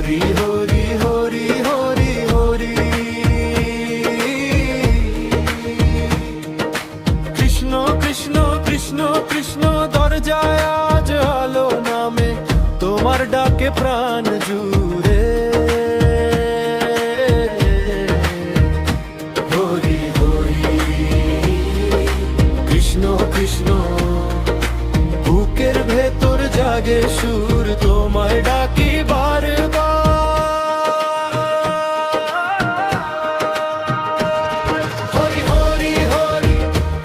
হরি হরি হরি হরি হরি। কৃষ্ণ কৃষ্ণ কৃষ্ণ কৃষ্ণ দরজায় আজ আলো নামে, তোমার ডাকে প্রাণ জুড়ে। হরি হরি কৃষ্ণ কৃষ্ণ, বুকের ভেতর জাগে সুর, তোমায় ডাকি বারবার। হরি হরি হরি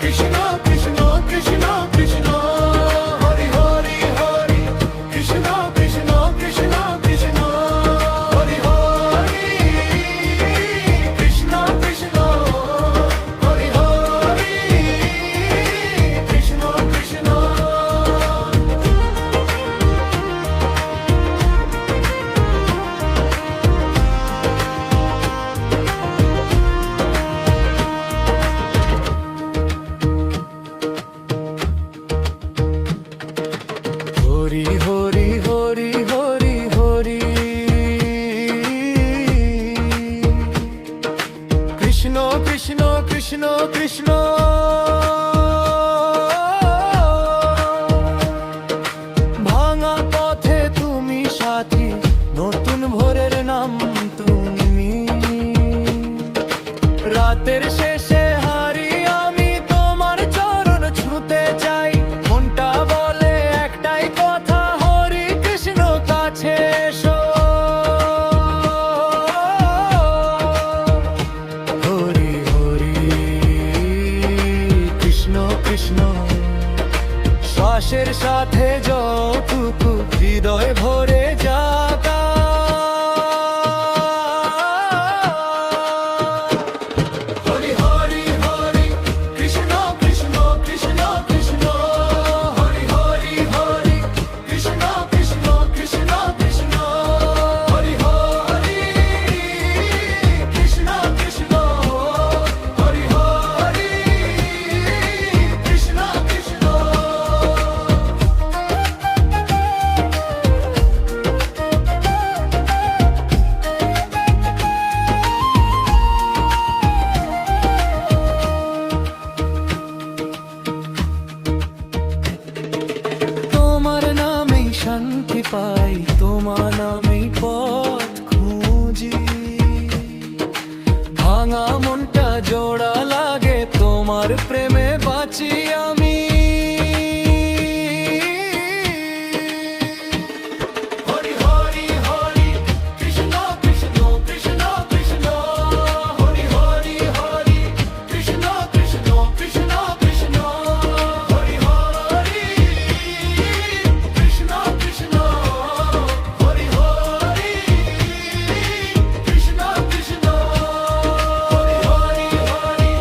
কৃষ্ণ কৃষ্ণ কৃষ্ণ কৃষ্ণ, হরি হরি হরি কৃষ্ণ কৃষ্ণ কৃষ্ণ কৃষ্ণ, হরি হরি কৃষ্ণ কৃষ্ণ, হরি হরি কৃষ্ণ কৃষ্ণ। হরি হরি হরি হরি হরি কৃষ্ণ কৃষ্ণ কৃষ্ণ কৃষ্ণ। ভাঙা পথে তুমি সাথী, নতুন ভোরের নাম তুমি। রাতের শেষে হারি আমি তোমার চরণ ছুঁতে চাই, মনটা বলে একটাই কথা, হরি কৃষ্ণ কাছে এসো। হরি হরি কৃষ্ণ কৃষ্ণ, শ্বাসের সাথে যতটুকু হৃদয় ভরে জাগা। হরি হরি হরি কৃষ্ণ কৃষ্ণ কৃষ্ণ কৃষ্ণ, হরি হরি হরি কৃষ্ণ কৃষ্ণ কৃষ্ণ কৃষ্ণ, হরি হরি কৃষ্ণ কৃষ্ণ, হরি হরি কৃষ্ণ কৃষ্ণ। তোমার নামেই শান্তি পাই, তোমার নামেই পথ খুঁজি। ভাঙা মনটা জোড়া লাগে, তোমার প্রেমে বাঁচি আমি। হরি হরি হরি কৃষ্ণ কৃষ্ণ কৃষ্ণ কৃষ্ণ, হরি হরি হরি কৃষ্ণ কৃষ্ণ কৃষ্ণ কৃষ্ণ, হরি হরি কৃষ্ণ কৃষ্ণ, হরি হরি কৃষ্ণ কৃষ্ণ, হরি হরি হরি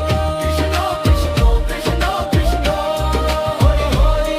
কৃষ্ণ কৃষ্ণ কৃষ্ণ কৃষ্ণ, হরি হরি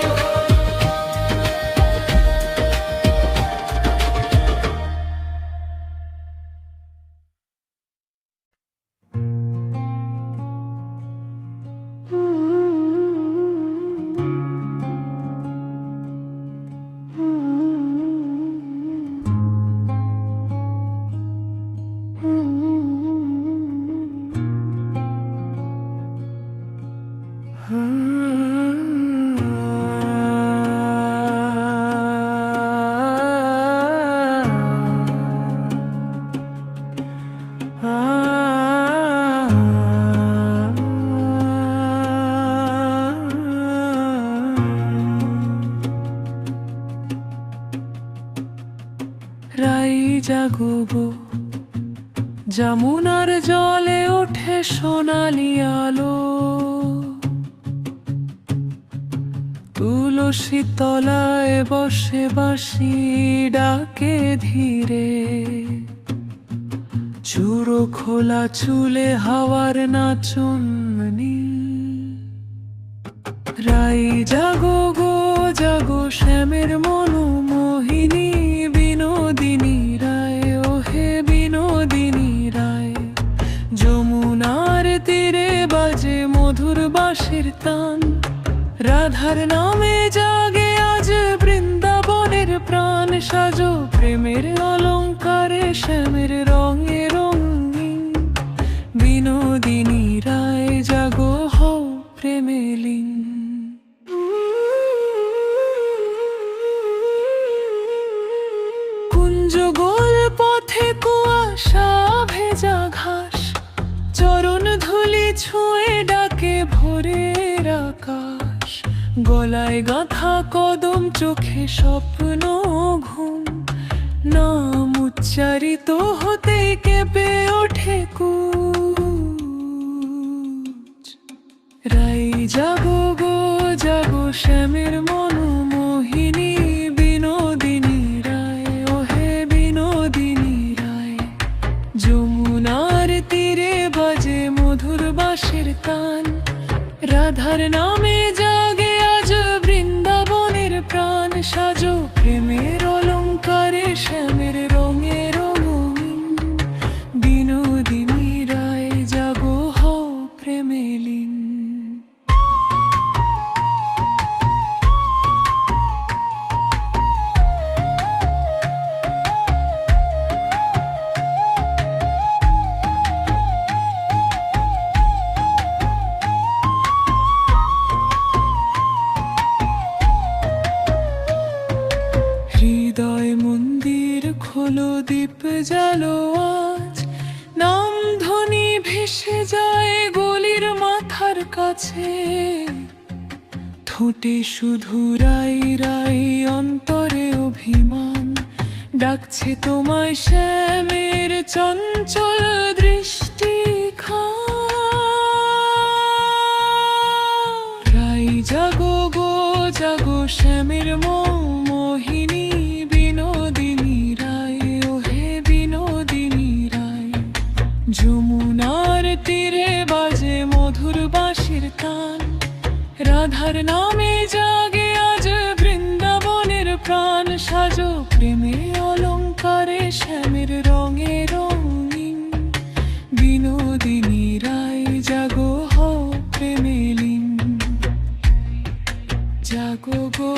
রাই জাগবো, যমুনার জলে ওঠে সোনালি আলো। তুলসী তলায় বসে বাঁশি ডাকে ধীরে, চূড়ো খোলা চুলে হাওয়ার নাচনি। রাই জাগো গো জাগো, শ্যামের মনোমোহিনী বিনোদিনী রায়, ওহে বিনোদিনী রায়। যমুনার তীরে বাজে মধুর বাঁশির তান, রাধার নামে জাগে আজ বৃন্দাবনের প্রাণ। সাজো প্রেমের অলঙ্কারে শ্যামের রঙে রঙিন। বিনোদিনী রায় জাগো হও প্রেমে লীন। কুঞ্জ গোল পথে কুয়াশা ভেজা ঘাস, চরণ ধুলি ছুঁয়ে ডাকে ভোরের আকাশ। গলায় গাঁথা কদম, চোখে স্বপ্ন ঘুম, নাম উচ্চারিত হতেই কেঁপে ওঠে কুচ। রাই জাগো গো জাগো শ্যামের মনোমোহিনী। বিনোদিনী রায় ওহে বিনোদিনী রায়। যমুনার তীরে বাজে মধুর বাঁশির তান, রাধার নামে জাগে আজ বৃন্দাবনের প্রাণ। সাজো প্রেমের অলংকারে শ্যামের রঙে রঙিন। বিনোদিনী রায় জাগো হও প্রেমে লীন। হৃদয় মন্দির খোলো, দীপ জ্বালো আজ। নাম ধ্বনি ভেসে যায় গলির মাথার কাছে। ঠোঁটে শুধু রাই রাই, অন্তরে অভিমান। ডাকছে তোমায় শ্যামের চঞ্চল দৃষ্টি খান। রাই জাগো গো জাগো শ্যামের মোহিনী। বিনোদিনী রায় ওহে বিনোদিনী রায়। যমুনার তীরে বাজে মধুর বাঁশির তান, রাধার নামে জাগে আজ বৃন্দাবনের প্রাণ। সাজো প্রেমে অলংকারে শ্যামের রঙে রঙিন। বিনোদিনী রায় জাগো হও প্রেমে লীন। জাগো গো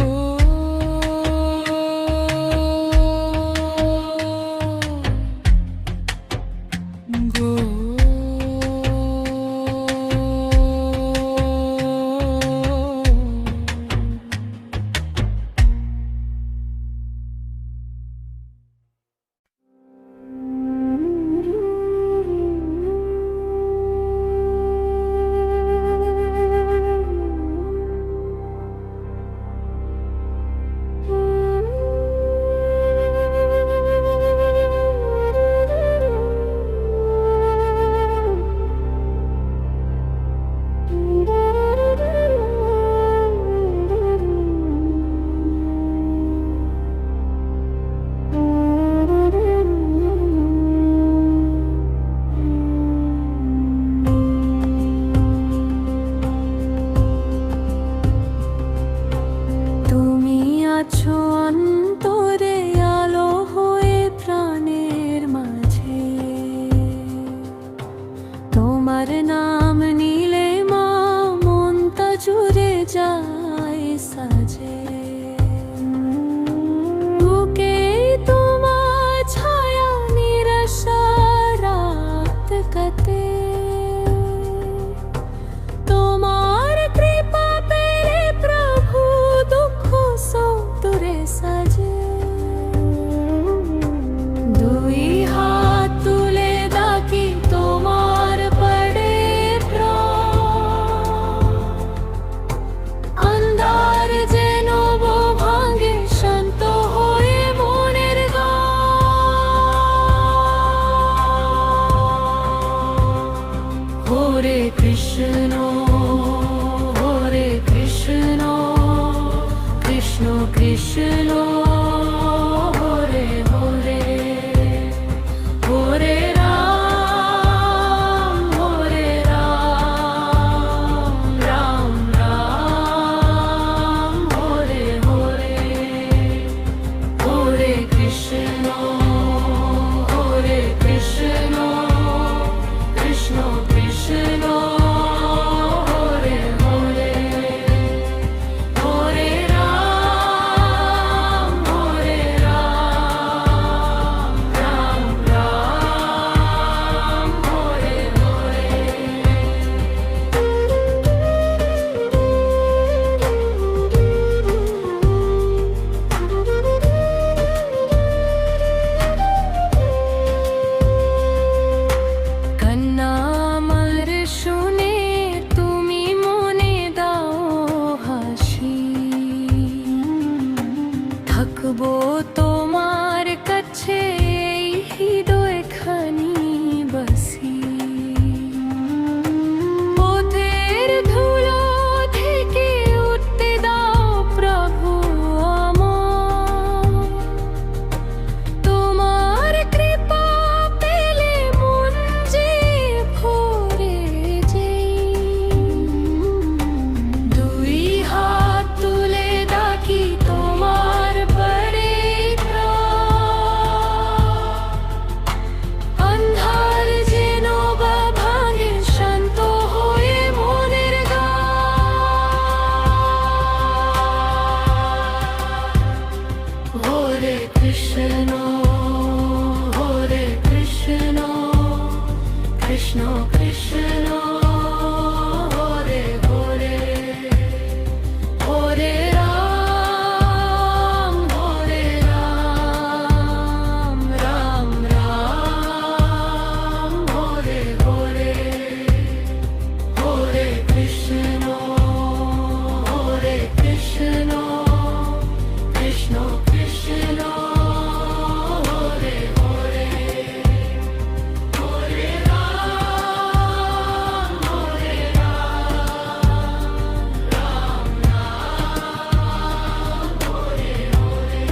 কৃষ্ণ হরে কৃষ্ণ কৃষ্ণ কৃষ্ণ হরে হরে হরে রাম রাম রাম হরে হরে হরে কৃষ্ণ কৃষ্ণ কৃষ্ণ কৃষ্ণ হরে হরে হরে রাম রাম রাম হরে হরে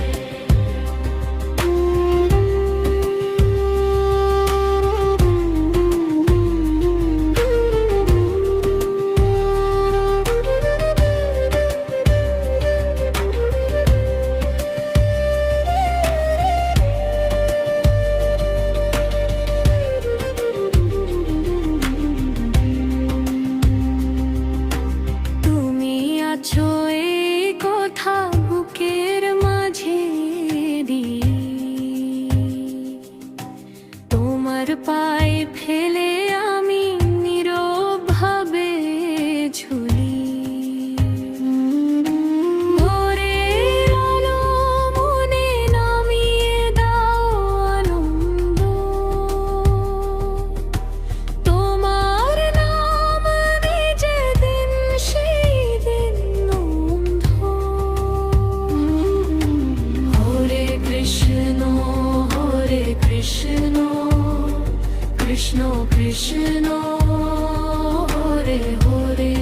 তুমি আছো এই কথা বুকের মাঝে দিয়ে তোমার পায়ে ফেলে আমি নীরবভাবে ঝুলি ভোরের আলো মনে নামিয়ে দাও আনন্দ তোমার নাম আমি যেদিন সেই দিন অন্ধ হরে কৃষ্ণ কৃষ্ণ কৃষ্ণ হরে হরে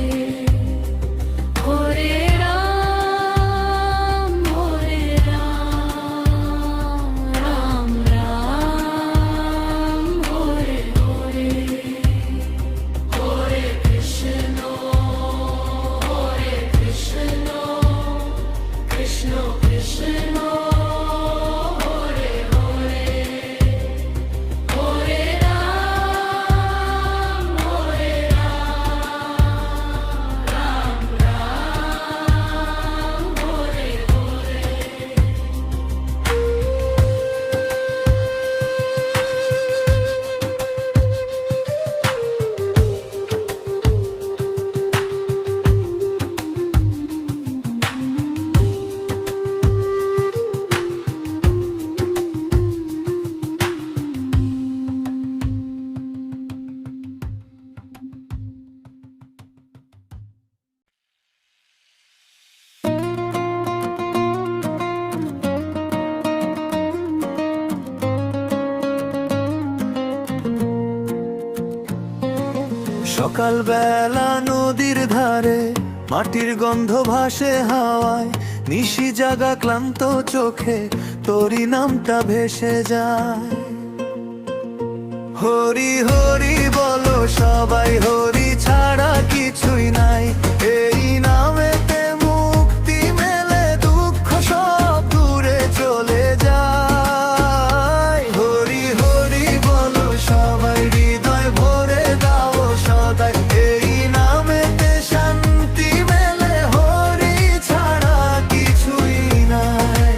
হরে রাম রাম রাম হরে হরে হরে কৃষ্ণ কৃষ্ণ কৃষ্ণ হরে হরে হরে রাম রাম রাম হরে হরে সকালবেলা নদীর ধারে মাটির গন্ধ ভাসে হাওয়ায় নিশি জাগা ক্লান্ত চোখে তোরই নামটা ভেসে যায় হরি হরি বলো সবাই হরি ছাড়া কিছুই নাই এই নামেতে মুক্তি মেলে দুঃখ সব দূরে চলে যায় হরি হরি বলো সবাই হৃদয় ভরে দাও সদাই এই নামেতে শান্তি মেলে হরি ছাড়া কিছুই নাই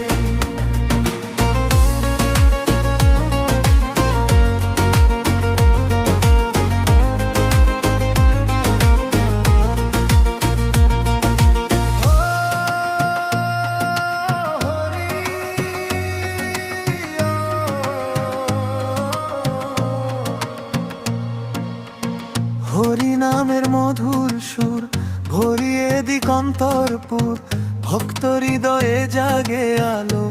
হরি নামের মধুর সুর ভরিয়ে দিগন্তরপুর ভক্ত হৃদয়ে জাগে আলো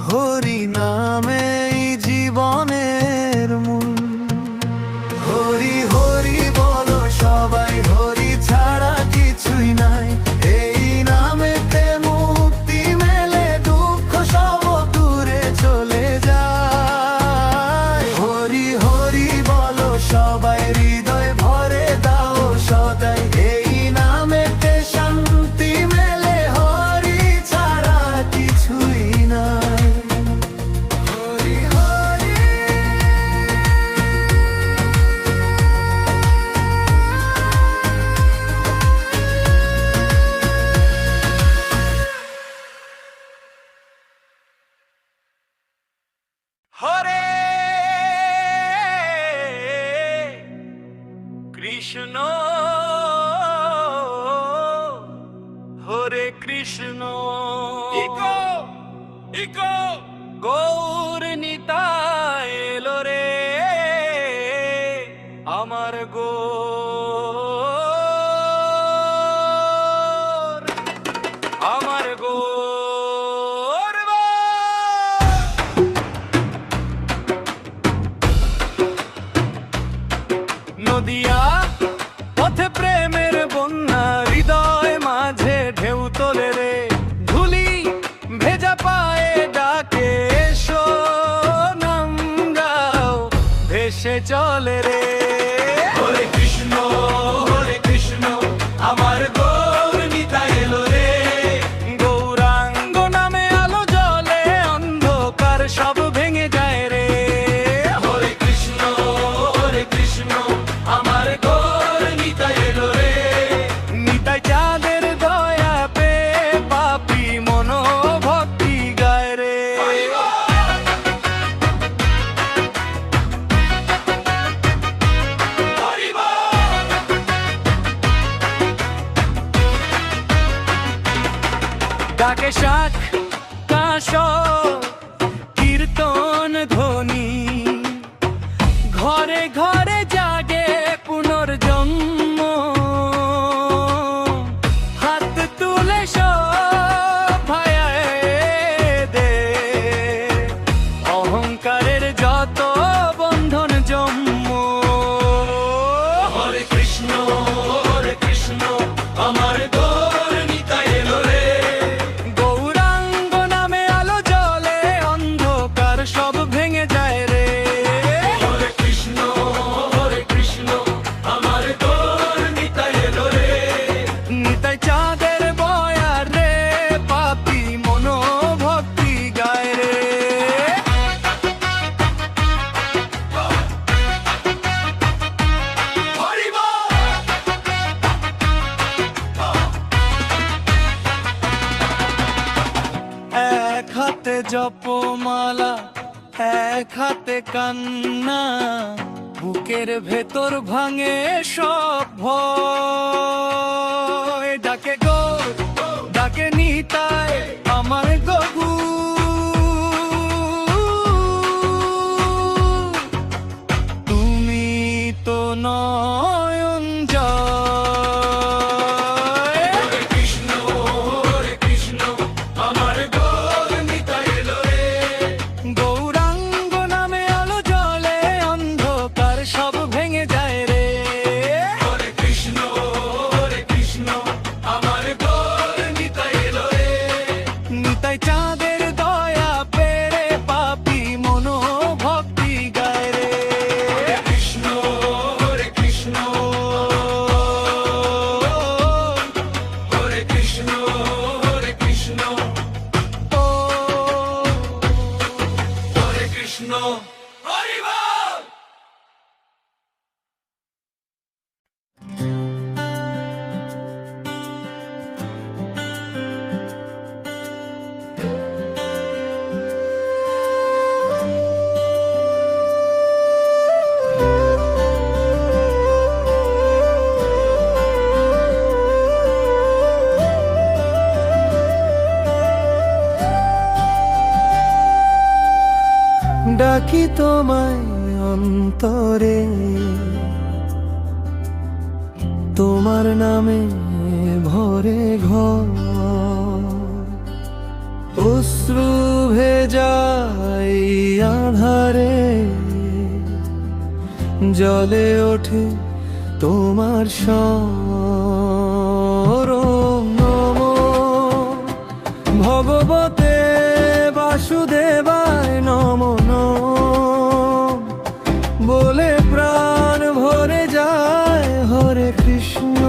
হরি নামেই জীবনের মূল হরি হরি বলো সবাই হরি ছাড়া কিছুই নাই এই নামেতে মুক্তি মেলে দুঃখ সব দূরে চলে যায় হরি হরি বলো সবাই হৃদয় ভরে দাও সদাই এই নামেতে শান্তি মেলে হরি ছাড়া কিছুই নাই হরি হরে কৃষ্ণ হরে কৃষ্ণ ইকো ইকো গৌর নিতাই এলো রে আমার গৌর আমার গৌর নদিয়া পথে প্রেমের বন্যা হৃদয় মাঝে ঢেউ তোলে রে ধুলি ভেজা পায়ে ডাকে এসো নাম গাও ভেসে চলে রে হরে কৃষ্ণ আমার গৌর নিতাই এলো রে গৌরাঙ্গ নামে আলো জ্বলে অন্ধকার সব ভেঙে যায় রে হরে কৃষ্ণ আমার গৌর নিতাই এলো রে নিতাই চাঁদের দয়া পে পাপি মনো ভক্তি গায় রে ডাকে শাক কাশ কীর্তন ধ্বনি ঘরে ঘরে জাগে পুনর্জন্ম হাত তুলে সব ভায়ায় দে অহংকারের যত বন্ধন জন্ম হরে কৃষ্ণ আমার গৌর নিতাই এলো রে গৌরাঙ্গ নামে আলো জ্বলে অন্ধকার সব ভেঙে যায় রে হরে কৃষ্ণ আমার গৌর নিতাই এলো রে নিতাই চাঁদের বয়ার রে পাপি মনো ভক্তি গায় রে এক হাতে জপমালা এক হাতে কান্না বুকের ভেতর ভাঙে সব ভয় ডাকে গৌর ডাকে নিতাই আমার গগু তুমি তো নয়ন জয় হরে কৃষ্ণ আমার গৌর নিতাই এলো রে গৌরাঙ্গ নামে আলো জ্বলে অন্ধকার সব ভেঙে যায় রে হরে কৃষ্ণ আমার গৌর নিতাই এলো রে নিতাই চাঁদের দয়া পেরে পাপি মনো ভক্তি গায় রে হরে কৃষ্ণ হরে কৃষ্ণ ও হরে কৃষ্ণ হরি বল ডাকি তোমায় অন্তরে তোমার নামে ভরে ঘর অশ্রু ভেজাই আধারে জলে ওঠে তোমার স্মরণ নমো ভগবতে বাসুদেবায় নমো বলে প্রাণ ভরে যায় হরে কৃষ্ণ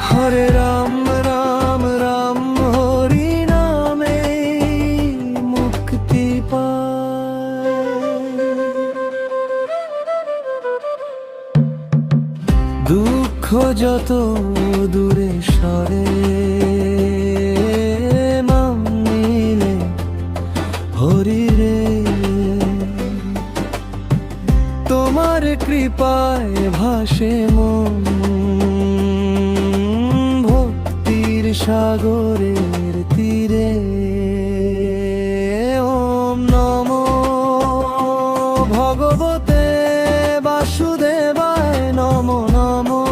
হরে রাম হরি নামে মুক্তি পায় দুঃখ যত দূরে সরে নদীর তীরে। ওম নমো ভগবতে বাসুদেবায় নমো নমো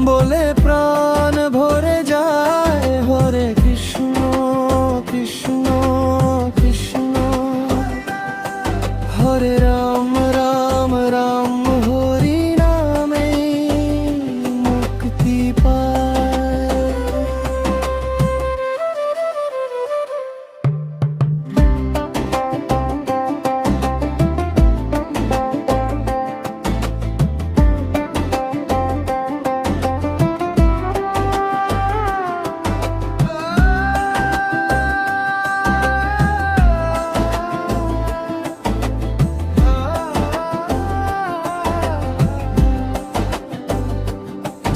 বলে প্রাণ ভরে যায়। হরে কৃষ্ণ কৃষ্ণ কৃষ্ণ হরে রাম রাম রাম হরি নামে মুক্তি পায়।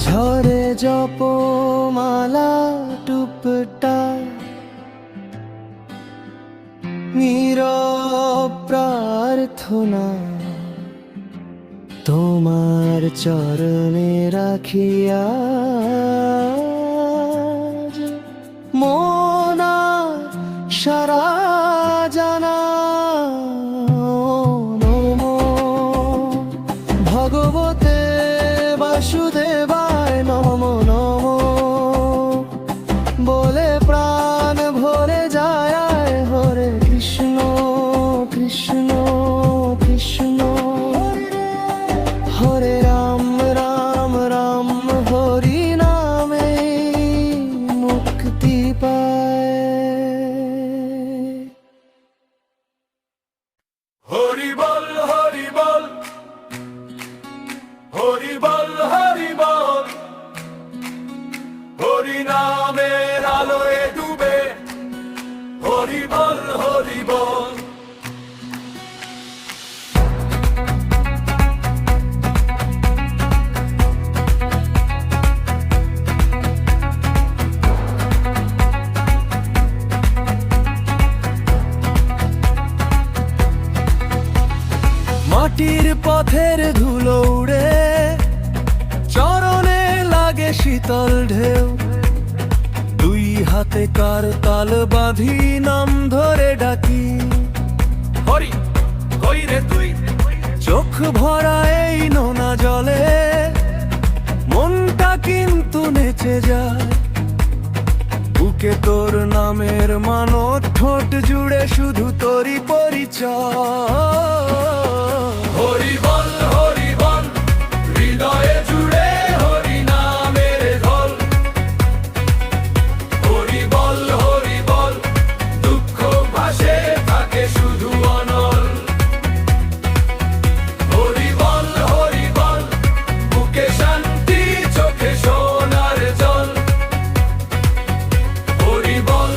ঝরে জপমালা টুপটা নীরব প্রার্থনা তোমার চরণে রাখিয়া মোনা সারা জানা। নমো ভগবতে বাসুদেবায় নমো নমো বলে প্রাণ ভরে যায়। হরে কৃষ্ণ কৃষ্ণ কৃষ্ণ হরে রাম রাম রাম হরি নামে মুক্তি পায়। হরি বল হরি বল হরি বল হরি বল হরি নামের আলোয় ডুবে হরি বল হরি বল। মাটির পথের ধুলো উড়ে চরণে লাগে শীতল ঢেউ। দুই হাতে কার তাল বাঁধি নাম ধরে ডাকি। হরি কই রে তুই চোখ ভরা এই নোনা জলে মনটা কিন্তু নেচে যায়। বুকে তোর নামের মানত ঠোঁট জুড়ে শুধু তোরই পরিচয়। হরি বল হৃদয়ে জুড়ে হরি নামের ঢল। হরি বল দুঃখ ভাসে থাকে শুধু অনল। হরি বল বুকে শান্তি চোখে সোনার জল। হরি বল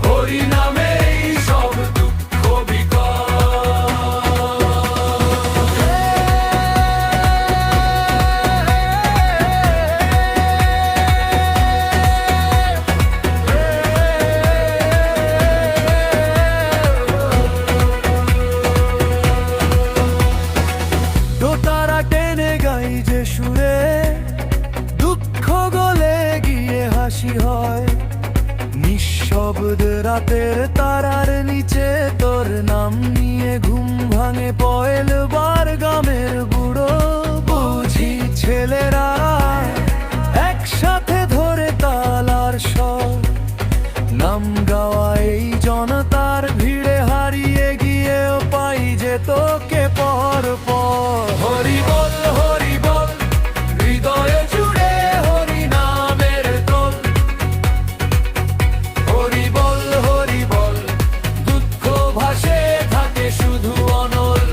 হরি নামে সব দুঃখ বিকল। দোতারা টেনে গাই যে সুরে দুঃখ গলে গিয়ে হাসি হয়। নিঃশব্দ রাতের তারার নিচে তোর নাম নিয়ে ঘুম ভাঙে পয়লবার গ্রামের বুড়ো বুঝি ছেলেরা একসাথে ধরে তালার স্বর। নাম গাওয়া এই জনতার ভিড়ে হারিয়ে গিয়েও পাই যে তোকে পর পর। হরি বল হৃদয়ে জুড়ে হরি নামের দোল। হরি বল দুঃখ ভাসে থাকে শুধু অনল।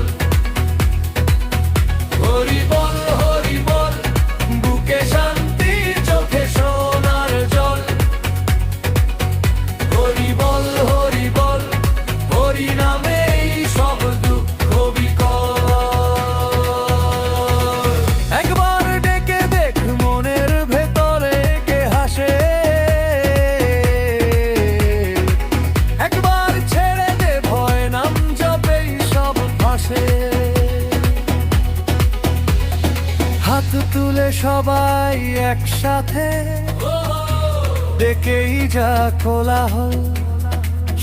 হরি বল বুকে শান্তি চোখে সোনার জল। হরি বল হরি নামে সব দুঃখ বিকল। একবার ডেকে দেখ মনের ভেতরে কে হাসে। একবার ছেড়ে দে ভয় নাম জপেই সব ভাসে। হাত তুলে সবাই একসাথে ডেকেই যা কোলাহল,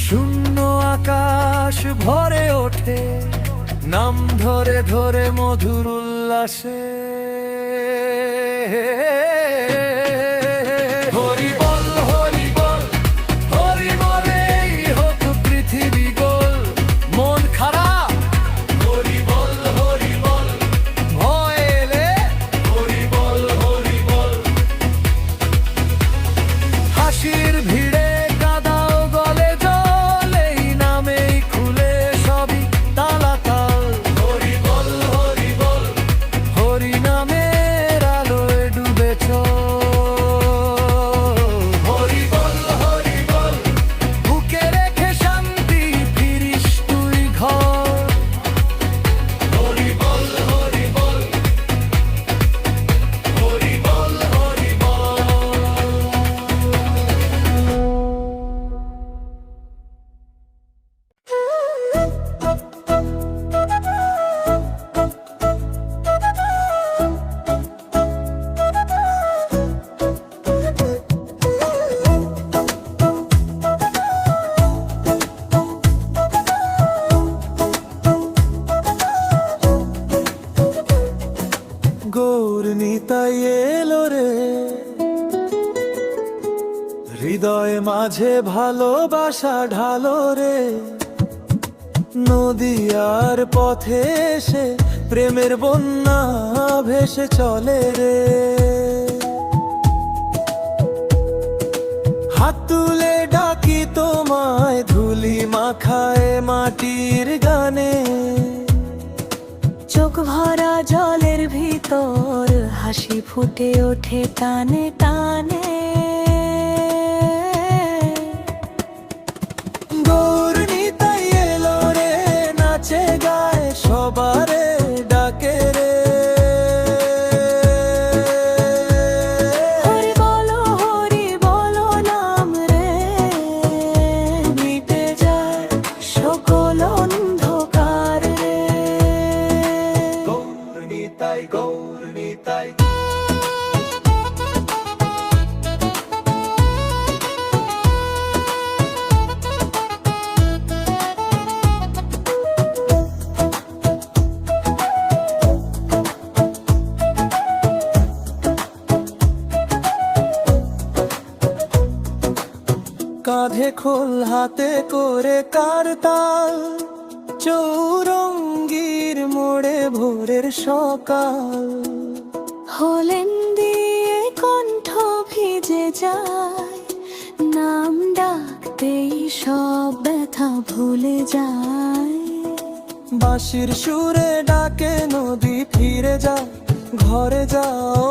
শূন্য আকাশ ভরে ওঠে নাম ধরে ধরে মধুর উল্লাসে। হরি বল হরি বল হরি বলেই হোক পৃথিবী গোল। মন খারাপ হরি বল ভয় এলে হরি বল। হাসির ভিড়ে কাদাও গলে জল, এই নামেই খুলে সবই তালাতাল। হরি বল হরি নামের আলোয় ডুবে চল। হরি বল বুকে রেখে শান্তি ফিরিস তুই ঘর। হরি বল হরি বল গৌর নিতাই এলো রে, হৃদয় মাঝে ভালোবাসা ঢালো রে। নদীয়ার পথে এসে প্রেমের বন্যা ভেসে চলে রে। হাত তুলে ডাকি তোমায় ধুলি মাখায় মাটির গানে। চোখ ভরা জলের ভিতর হাসি ফুটে ওঠে টানে টানে। গৌর নিতাই এলো রে, নাচে গায় সবারে ডাকে রে। হরি বলো নাম রে, মিটে যায় সকল অন্ধকার রে। গৌর নিতাই কাঁধে খোল হাতে করে কারতাল, চৌরঙ্গীর মোড়ে ভোরের সকাল। হলেন দিয়ে কণ্ঠ ভিজে যায়, নাম ডাকতেই সব ব্যথা ভুলে যায়। বাঁশির সুরে ডাকে নদী ফিরে যায়, ঘরে যাও